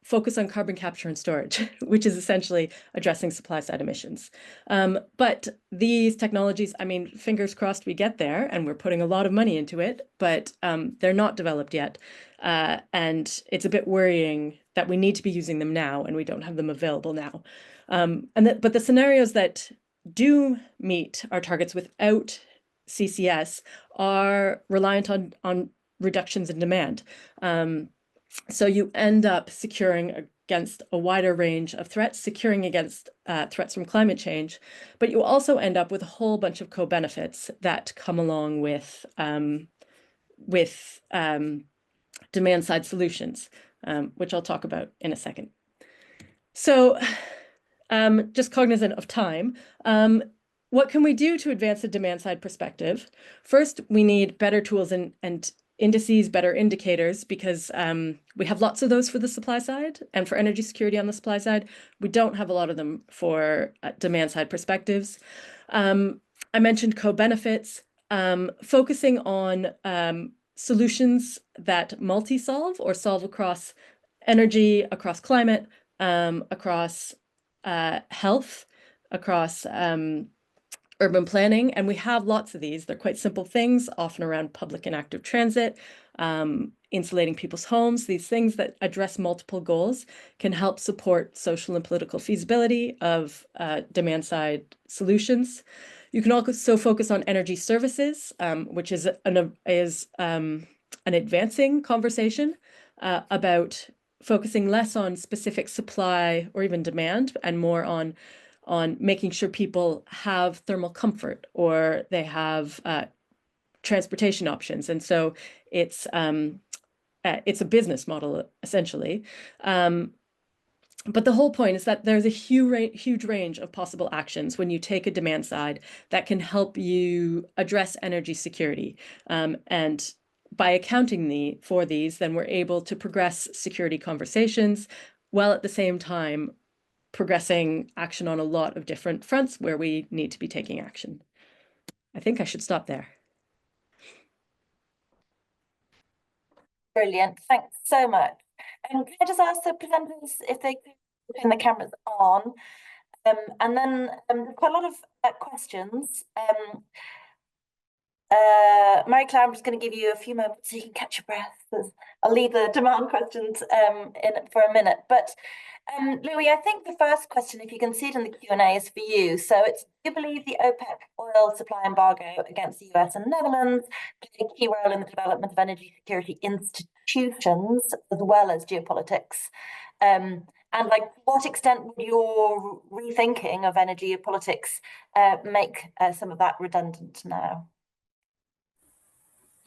focus on carbon capture and storage, which is essentially addressing supply side emissions. But these technologies, I mean, fingers crossed we get there, and we're putting a lot of money into it, but they're not developed yet. And it's a bit worrying that we need to be using them now and we don't have them available now. But the scenarios that do meet our targets without CCS are reliant on reductions in demand. So you end up securing against a wider range of threats, securing against threats from climate change, but you also end up with a whole bunch of co-benefits that come along with demand side solutions, which I'll talk about in a second. So just cognizant of time, what can we do to advance a demand side perspective? First, we need better tools and indices, better indicators, because we have lots of those for the supply side and for energy security on the supply side. We don't have a lot of them for demand side perspectives. I mentioned co-benefits, focusing on solutions that multi-solve or solve across energy, across climate, across health, across urban planning, and we have lots of these. They're quite simple things, often around public and active transit, insulating people's homes. These things that address multiple goals can help support social and political feasibility of demand side solutions. You can also focus on energy services, which is an advancing conversation about focusing less on specific supply or even demand and more on making sure people have thermal comfort or they have transportation options. And so it's a business model, essentially. But the whole point is that there's a huge range of possible actions when you take a demand side that can help you address energy security. And by accounting for these, then we're able to progress security conversations while at the same time progressing action on a lot of different fronts where we need to be taking action. I think I should stop there. Brilliant, thanks so much. And can I just ask the presenters if they could turn the cameras on? And then there's quite a lot of questions. Mary Claire, I'm just going to give you a few moments so you can catch your breath. I'll leave the demand questions in for a minute. But Louis, I think the first question, if you can see it in the Q&A, is for you. So it's, do you believe the OPEC oil supply embargo against the US and Netherlands played a key role in the development of energy security institutions as well as geopolitics? And like, to what extent would your rethinking of energy politics make some of that redundant now?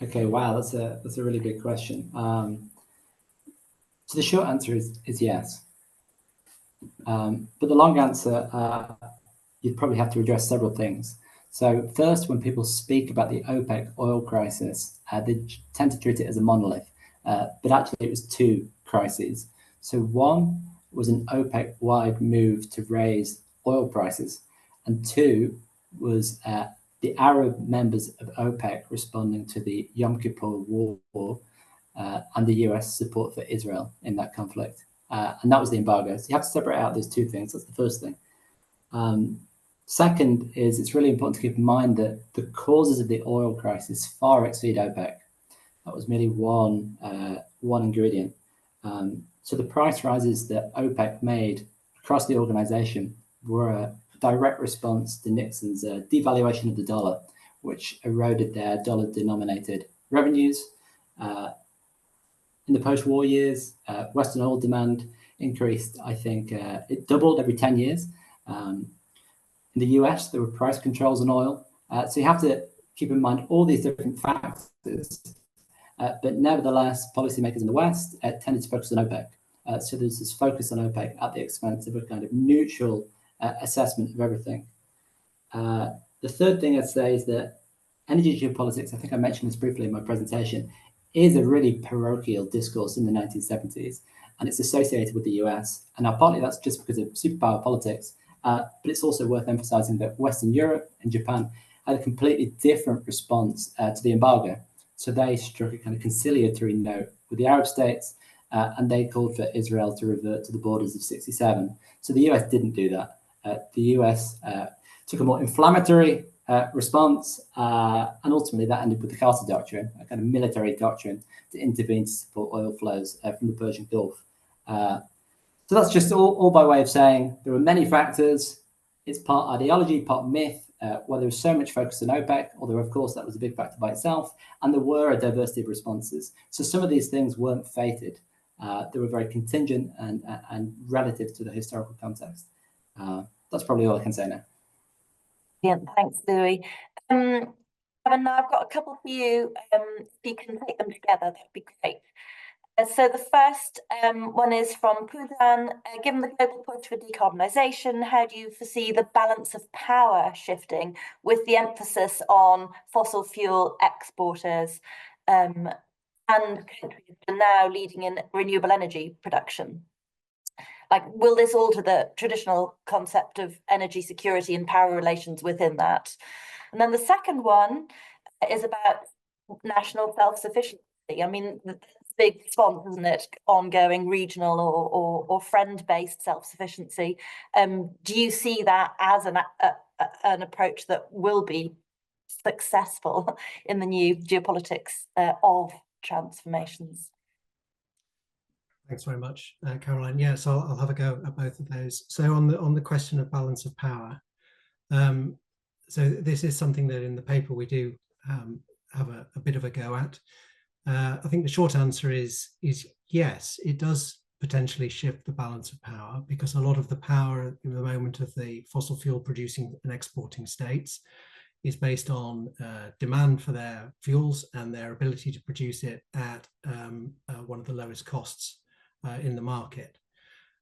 Okay, wow, that's a really big question. So the short answer is yes. But the long answer, you'd probably have to address several things. So first, when people speak about the OPEC oil crisis, they tend to treat it as a monolith, but actually it was two crises. So one was an OPEC-wide move to raise oil prices, and two was the Arab members of OPEC responding to the Yom Kippur War and the US support for Israel in that conflict. And that was the embargo. So you have to separate out those two things. That's the first thing. Second is it's really important to keep in mind that the causes of the oil crisis far exceed OPEC. That was merely one ingredient. So the price rises that OPEC made across the organization were a direct response to Nixon's devaluation of the dollar, which eroded their dollar-denominated revenues. In the post-war years, Western oil demand increased, I think it doubled every 10 years. In the US, there were price controls on oil. So you have to keep in mind all these different factors. But nevertheless, policymakers in the West tended to focus on OPEC. So there's this focus on OPEC at the expense of a kind of neutral assessment of everything. The third thing I'd say is that energy geopolitics, I think I mentioned this briefly in my presentation, is a really parochial discourse in the 1970s, and it's associated with the US. And now partly that's just because of superpower politics, but it's also worth emphasizing that Western Europe and Japan had a completely different response to the embargo. So they struck a kind of conciliatory note with the Arab states, and they called for Israel to revert to the borders of '67. So the US didn't do that. The US took a more inflammatory response, and ultimately that ended with the Carter Doctrine, a kind of military doctrine to intervene to support oil flows from the Persian Gulf. So that's just all by way of saying there were many factors. It's part ideology, part myth, where there was so much focus on OPEC, although of course that was a big factor by itself, and there were a diversity of responses. So some of these things weren't fated. They were very contingent and relative to the historical context. That's probably all I can say now. Yeah, thanks, Louis. Kevin, now I've got a couple for you. If you can take them together, that'd be great. So the first one is from Poodan. Given the global push for decarbonisation, how do you foresee the balance of power shifting with the emphasis on fossil fuel exporters and countries that are now leading in renewable energy production? Like, will this alter the traditional concept of energy security and power relations within that? And then the second one is about national self-sufficiency. I mean, big response, isn't it? Ongoing regional or friend-based self-sufficiency. Do you see that as an approach that will be successful in the new geopolitics of transformations? Thanks very much, Caroline. Yeah, so I'll have a go at both of those. So on the question of balance of power, so this is something that in the paper we do have a bit of a go at. I think the short answer is yes, it does potentially shift the balance of power, because a lot of the power at the moment of the fossil fuel producing and exporting states is based on demand for their fuels and their ability to produce it at one of the lowest costs in the market.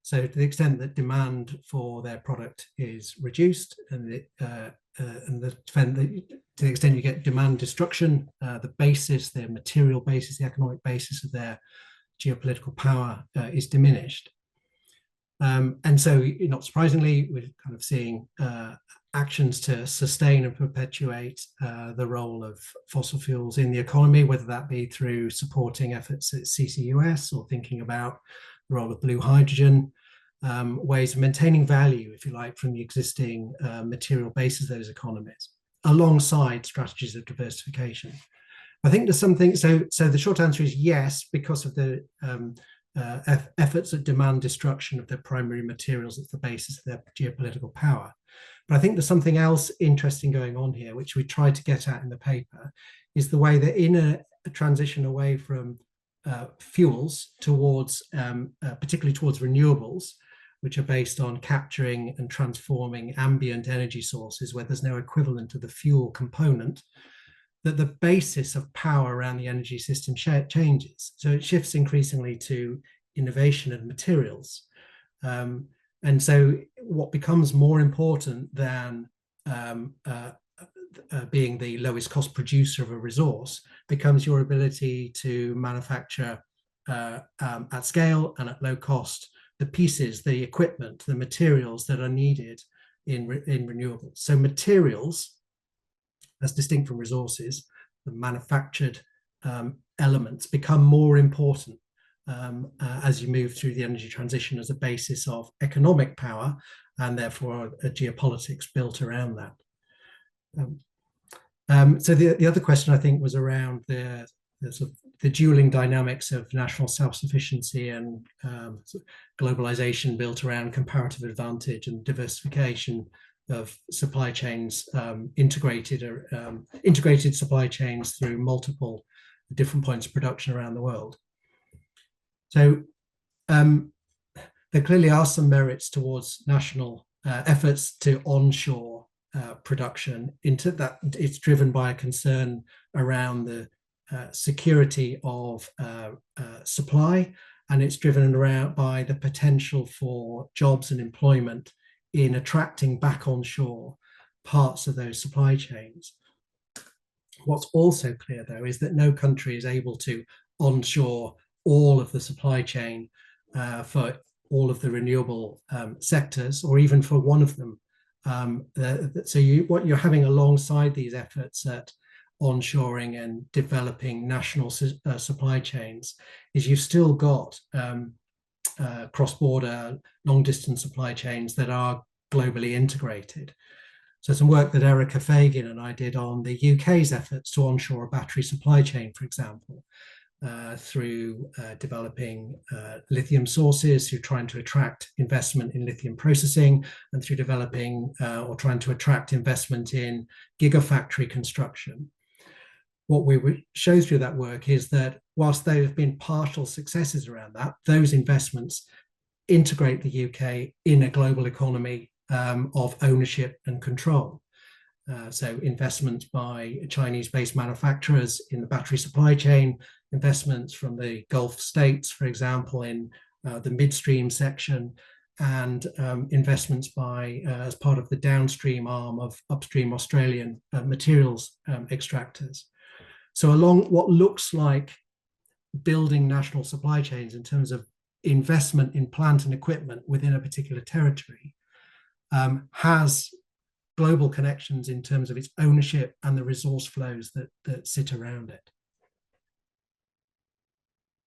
So to the extent that demand for their product is reduced, and to the extent you get demand destruction, the basis, their material basis, the economic basis of their geopolitical power is diminished. And so, not surprisingly, we're kind of seeing actions to sustain and perpetuate the role of fossil fuels in the economy, whether that be through supporting efforts at CCUS or thinking about the role of blue hydrogen, ways of maintaining value, if you like, from the existing material basis of those economies, alongside strategies of diversification. I think there's something, so the short answer is yes, because of the efforts at demand destruction of their primary materials as the basis of their geopolitical power. But I think there's something else interesting going on here, which we tried to get at in the paper, is the way that in a transition away from fuels towards, particularly towards renewables, which are based on capturing and transforming ambient energy sources where there's no equivalent to the fuel component, that the basis of power around the energy system changes. So it shifts increasingly to innovation and materials. And so what becomes more important than being the lowest cost producer of a resource becomes your ability to manufacture at scale and at low cost the pieces, the equipment, the materials that are needed in renewables. So materials, as distinct from resources, the manufactured elements become more important as you move through the energy transition as a basis of economic power, and therefore a geopolitics built around that. So the other question, I think, was around the sort of the dueling dynamics of national self-sufficiency and globalization built around comparative advantage and diversification of supply chains, integrated supply chains through multiple different points of production around the world. So there clearly are some merits towards national efforts to onshore production. Into that, it's driven by a concern around the security of supply, and it's driven around by the potential for jobs and employment in attracting back onshore parts of those supply chains. What's also clear, though, is that no country is able to onshore all of the supply chain for all of the renewable sectors, or even for one of them. So what you're having alongside these efforts at onshoring and developing national supply chains is you've still got cross-border, long-distance supply chains that are globally integrated. So some work that Erica Fagan and I did on the UK's efforts to onshore a battery supply chain, for example, through developing lithium sources, through trying to attract investment in lithium processing, and through developing or trying to attract investment in gigafactory construction. What we would show through that work is that whilst there have been partial successes around that, those investments integrate the UK in a global economy of ownership and control. So investments by Chinese-based manufacturers in the battery supply chain, investments from the Gulf states, for example, in the midstream section, and investments by as part of the downstream arm of upstream Australian materials extractors. So along what looks like building national supply chains in terms of investment in plant and equipment within a particular territory has global connections in terms of its ownership and the resource flows that sit around it.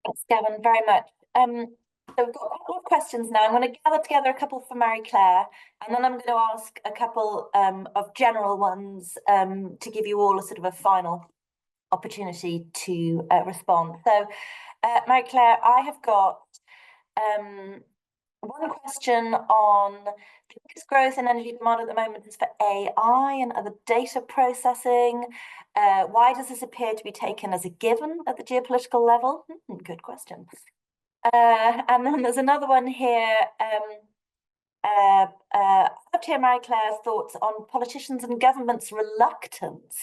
Thanks, Gavin, very much. So we've got a couple of questions now. I'm going to gather together a couple for Mary Claire, and then I'm going to ask a couple of general ones to give you all a sort of a final opportunity to respond. So, Mary Claire, I have got one question on the biggest growth in energy demand at the moment is for AI and other data processing. Why does this appear to be taken as a given at the geopolitical level? Good question. And then there's another one here. I'd love to hear Mary Claire's thoughts on politicians and governments' reluctance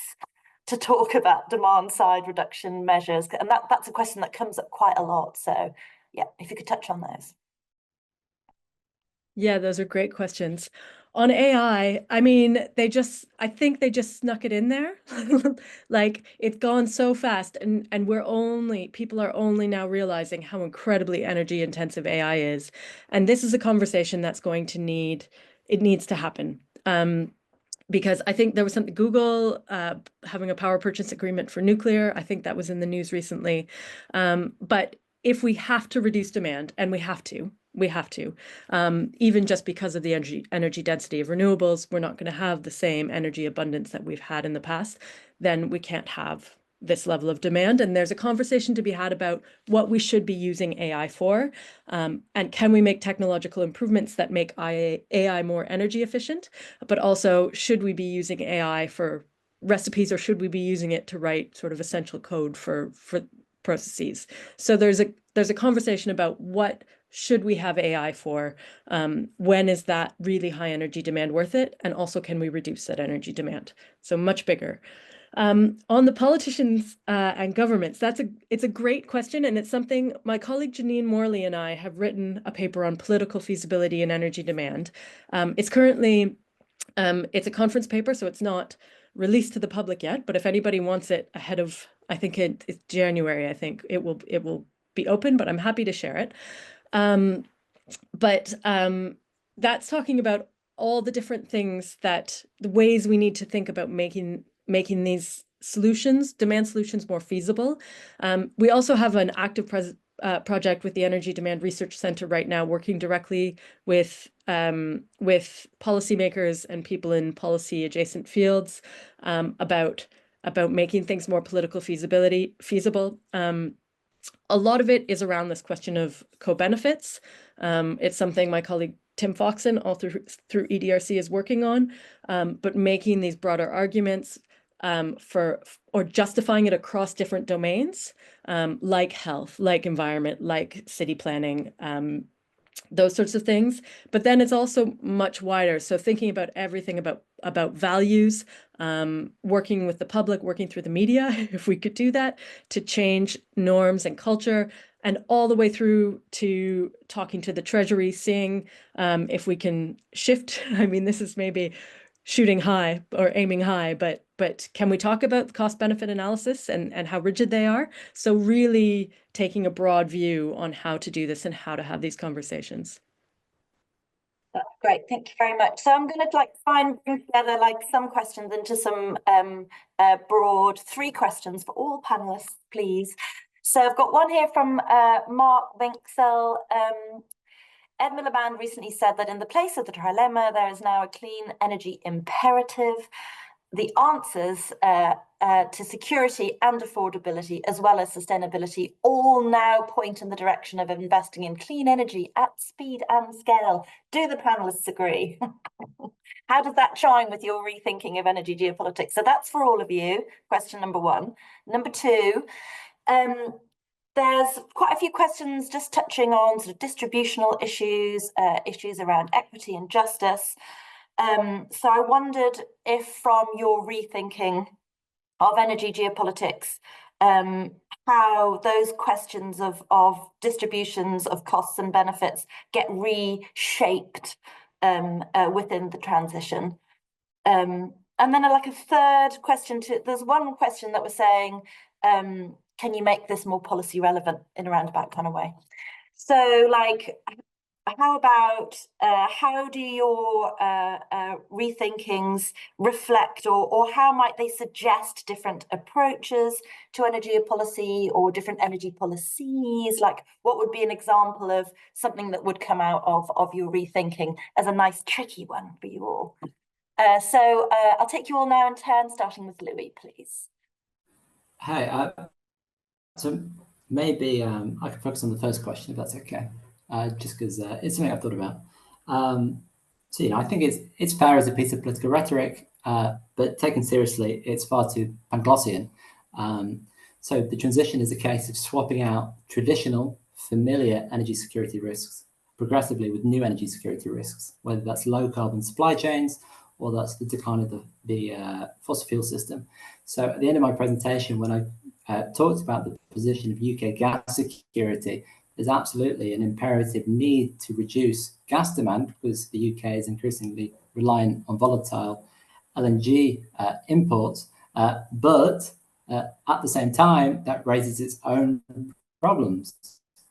to talk about demand side reduction measures. And that's a question that comes up quite a lot. So yeah, if you could touch on those. Yeah, those are great questions. On AI, I mean, I think they just snuck it in there. Like, it's gone so fast, and people are only now realizing how incredibly energy intensive AI is. And this is a conversation that's it needs to happen. Because I think there was something, Google having a power purchase agreement for nuclear. I think that was in the news recently. But if we have to reduce demand, and we have to, even just because of the energy density of renewables, we're not going to have the same energy abundance that we've had in the past, then we can't have this level of demand. And there's a conversation to be had about what we should be using AI for. And can we make technological improvements that make AI more energy efficient? But also, should we be using AI for recipes, or should we be using it to write sort of essential code for processes? So there's a conversation about what should we have AI for? When is that really high energy demand worth it? And also, can we reduce that energy demand? So much bigger. On the politicians and governments, it's a great question, and it's something my colleague Janine Morley and I have written a paper on political feasibility and energy demand. It's currently it's a conference paper, so it's not released to the public yet. But if anybody wants it ahead of, I think it's January, I think it will be open. But I'm happy to share it. That's talking about all the different things the ways we need to think about making these solutions, demand solutions, more feasible. We also have an active project with the Energy Demand Research Center right now, working directly with policymakers and people in policy adjacent fields about making things more political feasible. A lot of it is around this question of co-benefits. It's something my colleague Tim Foxon, all through EDRC, is working on, but making these broader arguments or justifying it across different domains, like health, like environment, like city planning, those sorts of things. But then it's also much wider. So thinking about everything about values, working with the public, working through the media, if we could do that, to change norms and culture, and all the way through to talking to the Treasury, seeing if we can shift. I mean, this is maybe shooting high or aiming high, but can we talk about cost benefit analysis and how rigid they are? So really taking a broad view on how to do this and how to have these conversations. That's great, thank you very much. So I'm going to try and bring together some questions into some broad 3 questions for all panelists, please. So I've got one here from Mark Winksell. Ed Miliband recently said that in the place of the trilemma, there is now a clean energy imperative. The answers to security and affordability, as well as sustainability, all now point in the direction of investing in clean energy at speed and scale. Do the panelists agree? How does that chime with your rethinking of energy geopolitics? So that's for all of you, question number 1. Number 2, there's quite a few questions just touching on sort of distributional issues, issues around equity and justice. So I wondered if from your rethinking of energy geopolitics, how those questions of distributions of costs and benefits get reshaped within the transition. And then a third question there's one question that was saying, can you make this more policy relevant in a roundabout kind of way? So how about how do your rethinkings reflect or how might they suggest different approaches to energy policy or different energy policies? What would be an example of something that would come out of your rethinking as a nice tricky one for you all? So I'll take you all now in turn, starting with Louis, please. Hi, so maybe I can focus on the first question if that's okay. Just because it's something I've thought about. So, I think it's fair as a piece of political rhetoric, but taken seriously, it's far too Panglossian. So the transition is a case of swapping out traditional, familiar energy security risks progressively with new energy security risks, whether that's low carbon supply chains or that's the decline of the fossil fuel system. So at the end of my presentation, when I talked about the position of UK gas security, there's absolutely an imperative need to reduce gas demand because the UK is increasingly reliant on volatile LNG imports. But at the same time, that raises its own problems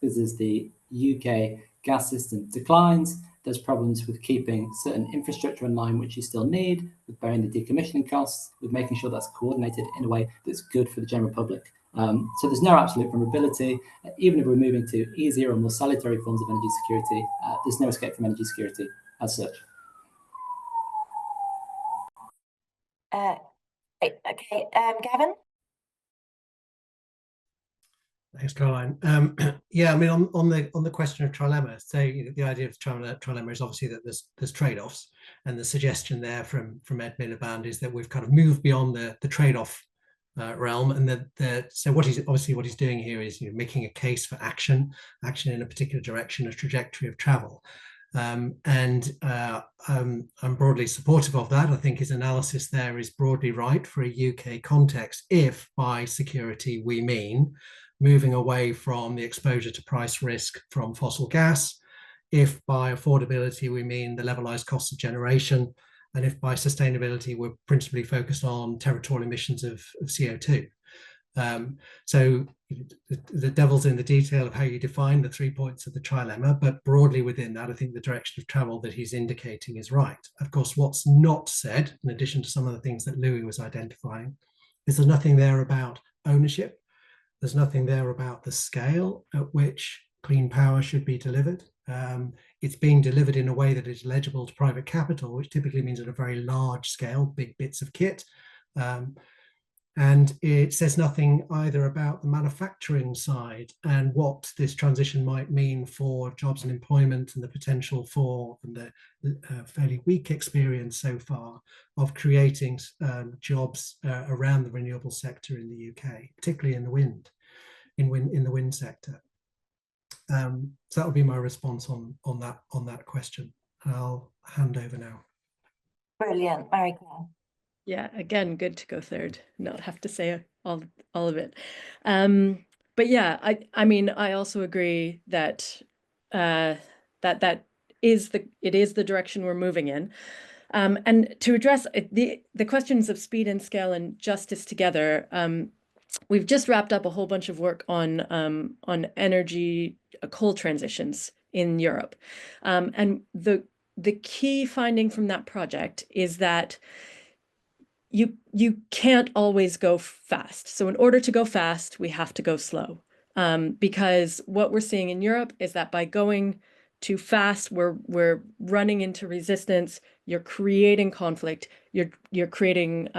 because as the UK gas system declines, there's problems with keeping certain infrastructure in line, which you still need, with bearing the decommissioning costs, with making sure that's coordinated in a way that's good for the general public. So there's no absolute vulnerability. Even if we're moving to easier or more salutary forms of energy security, there's no escape from energy security as such. Okay, Gavin? Thanks, Caroline. Yeah, I mean, on the question of trilemma, so the idea of trilemma is obviously that there's trade-offs, and the suggestion there from Ed Miliband is that we've kind of moved beyond the trade-off realm, and so what he's doing here is making a case for action in a particular direction, a trajectory of travel. I'm broadly supportive of that. I think his analysis there is broadly right for a UK context, if by security we mean moving away from the exposure to price risk from fossil gas, if by affordability we mean the levelized cost of generation, and if by sustainability we're principally focused on territorial emissions of CO2. So the devil's in the detail of how you define the 3 points of the trilemma, but broadly within that, I think the direction of travel that he's indicating is right. Of course, what's not said, in addition to some of the things that Louis was identifying, is there's nothing there about ownership. There's nothing there about the scale at which clean power should be delivered. It's being delivered in a way that is legible to private capital, which typically means at a very large scale, big bits of kit. And it says nothing either about the manufacturing side and what this transition might mean for jobs and employment and the potential for, and the fairly weak experience so far of creating jobs around the renewable sector in the UK, particularly in the wind, in the wind sector. So that would be my response on that question. I'll hand over now. Brilliant, Mary Claire. Yeah, again, good to go third, not have to say all of it. But yeah, I mean, I also agree that it is the direction we're moving in. And to address the questions of speed and scale and justice together, we've just wrapped up a whole bunch of work on energy coal transitions in Europe. And the key finding from that project is that you can't always go fast. So in order to go fast, we have to go slow. Because what we're seeing in Europe is that by going too fast, we're running into resistance. You're creating conflict. You're creating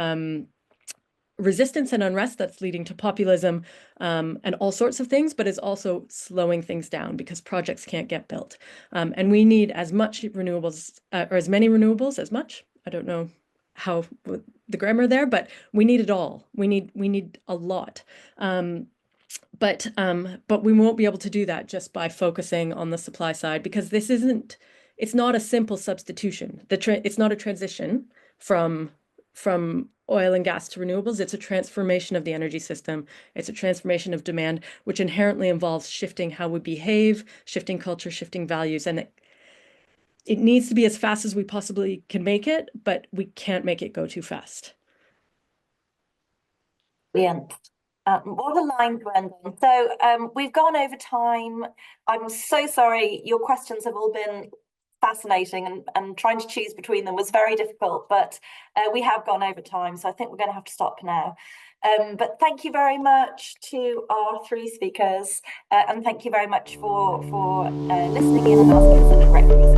resistance and unrest that's leading to populism and all sorts of things, but is also slowing things down because projects can't get built. And we need as much renewables or as many renewables as much. I don't know how the grammar there, but we need it all. We need a lot. But we won't be able to do that just by focusing on the supply side, because it's not a simple substitution. It's not a transition from oil and gas to renewables. It's a transformation of the energy system. It's a transformation of demand, which inherently involves shifting how we behave, shifting culture, shifting values. And it needs to be as fast as we possibly can make it, but we can't make it go too fast. Brilliant. What a line, Brendan. So we've gone over time. I'm so sorry. Your questions have all been fascinating, and trying to choose between them was very difficult, but we have gone over time, so I think we're going to have to stop now. But thank you very much to our three speakers, and thank you very much for listening in and asking some great questions.